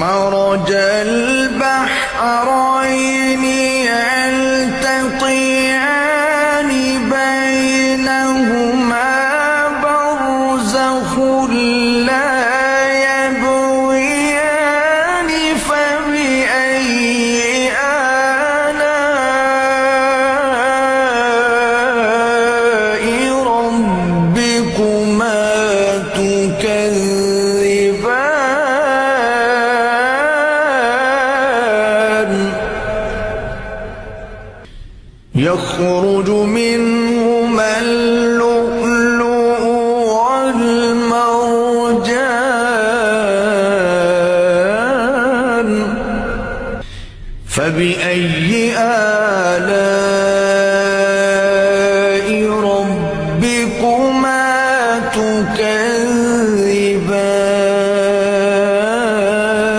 مرج البحرين يلتقيان بينهما برزخ لا يبغيان فبأي آلاء ربكما تكذبان يخرج منهما اللؤلؤ والمرجان فبأي